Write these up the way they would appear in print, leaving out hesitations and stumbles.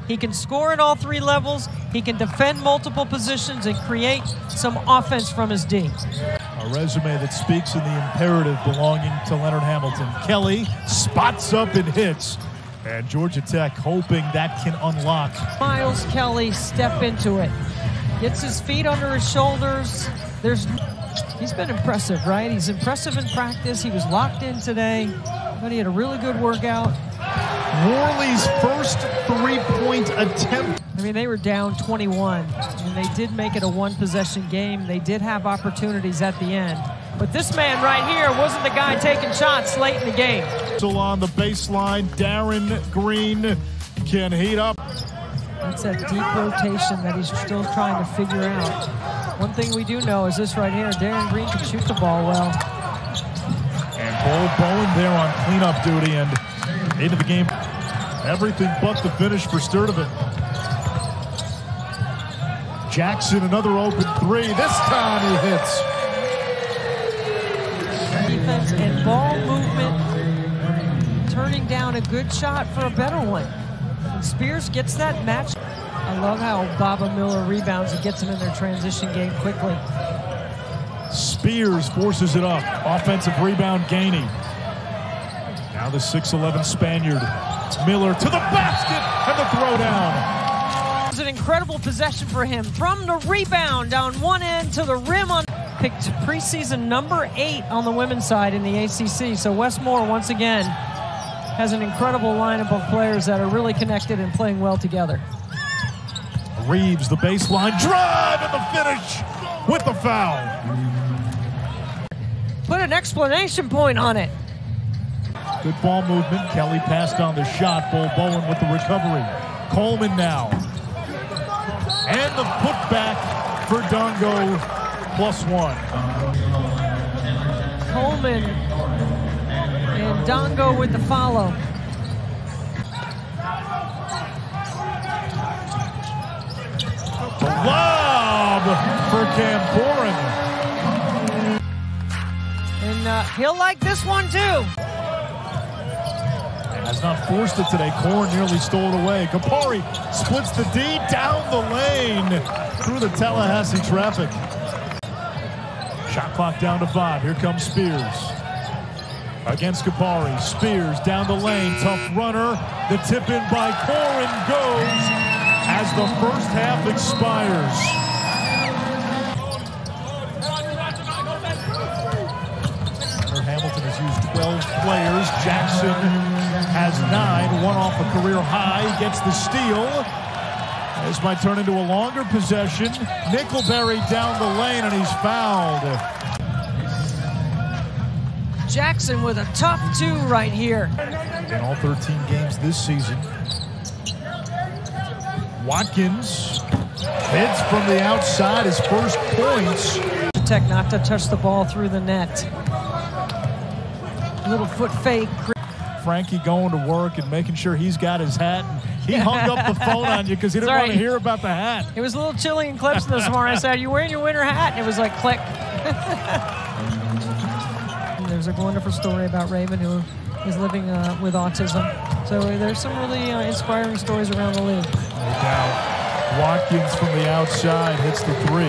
He can score at all three levels. He can defend multiple positions and create some offense from his D. A resume that speaks in the imperative belonging to Leonard Hamilton. Kelly spots up and hits. And Georgia Tech hoping that can unlock. Miles Kelly step into it. Gets his feet under his shoulders. He's been impressive, right? He's impressive in practice. He was locked in today, but he had a really good workout. Worley's first three-point attempt. I mean, they were down 21, and they did make it a one-possession game. They did have opportunities at the end. But this man right here wasn't the guy taking shots late in the game. Still on the baseline, Darin Green can heat up. That's that deep rotation that he's still trying to figure out. One thing we do know is this right here, Darin Green can shoot the ball well. And Bo Bowen there on cleanup duty, and into the game. Everything but the finish for Sturdivant. Jackson, another open three. This time he hits. Defense and ball movement, turning down a good shot for a better one. And Spears gets that match. I love how Baba Miller rebounds and gets him in their transition game quickly. Spears forces it up. Offensive rebound, Gainey. Now the 6'11 Spaniard. Miller to the basket and the throwdown. It was an incredible possession for him. From the rebound down one end to the rim on. Picked preseason number 8 on the women's side in the ACC. So Westmore once again has an incredible lineup of players that are really connected and playing well together. Reeves, the baseline drive and the finish with the foul. Put an explanation point on it. Good ball movement. Kelly passed on the shot. Bo Bowen with the recovery. Coleman now. And the putback for Dongo, +1. Coleman and Dongo with the follow. The lob for Cam Corin. And he'll like this one too. Has not forced it today. Corin nearly stole it away. Kapari splits the D down the lane through the Tallahassee traffic. Shot clock down to 5. Here comes Spears. Against Kapari. Spears down the lane. Tough runner. The tip in by Corin goes as the first half expires. Leonard Hamilton has used 12 players. Jackson has 9, one off a career high, gets the steal. This might turn into a longer possession. Nickelberry down the lane, and he's fouled. Jackson with a tough 2 right here. In all 13 games this season. Watkins hits from the outside, his first points. Tech not to touch the ball through the net. Little foot fake. Frankie going to work and making sure he's got his hat. And he hung up the phone on you because he didn't want to hear about the hat. It was a little chilly in Clemson this morning. I said, "Are you wearing your winter hat?" And it was like, click. There's a wonderful story about Raven, who is living with autism. So there's some really inspiring stories around the league. No doubt. Watkins from the outside hits the 3.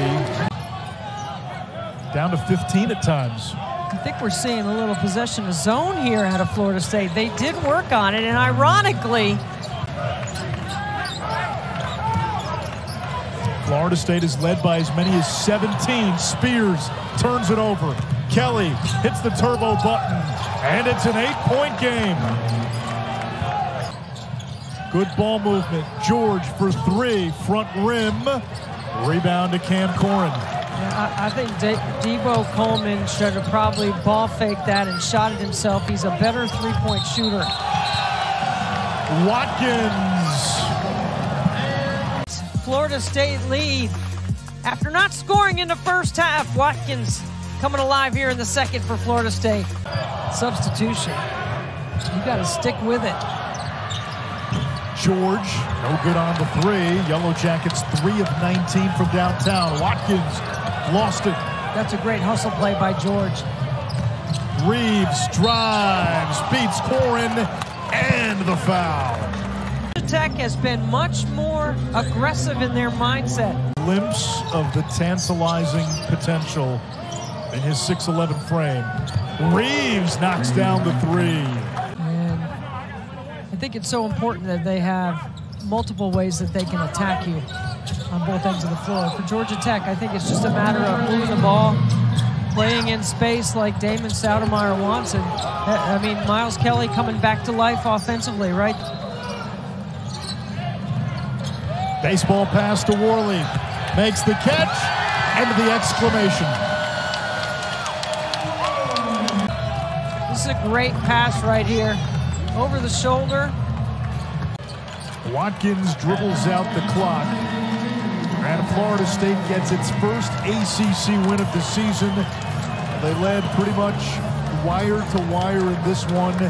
Down to 15 at times. I think we're seeing a little possession of zone here out of Florida State. They did work on it, and ironically, Florida State is led by as many as 17. Spears turns it over. Kelly hits the turbo button, and it's an 8-point game. Good ball movement. George for 3, front rim. Rebound to Cam Corin. Yeah, I think Debo Coleman should have probably ball faked that and shot it himself. He's a better 3-point shooter. Watkins. Florida State lead. After not scoring in the first half, Watkins coming alive here in the second for Florida State. Substitution. You got to stick with it. George, no good on the 3. Yellow Jackets 3 of 19 from downtown. Watkins lost it. That's a great hustle play by George. Reeves drives, beats Corin, and the foul. Tech has been much more aggressive in their mindset. Glimpse of the tantalizing potential in his 6'11" frame. Reeves knocks down the three. And I think it's so important that they have multiple ways that they can attack you on both ends of the floor. For Georgia Tech, I think it's just a matter of moving the ball, playing in space like Damon Stoudemire wants. And I mean, Miles Kelly coming back to life offensively, right? Baseball pass to Worley. Makes the catch. End of the exclamation. This is a great pass right here. Over the shoulder. Watkins dribbles out the clock. And Florida State gets its first ACC win of the season. They led pretty much wire to wire in this one.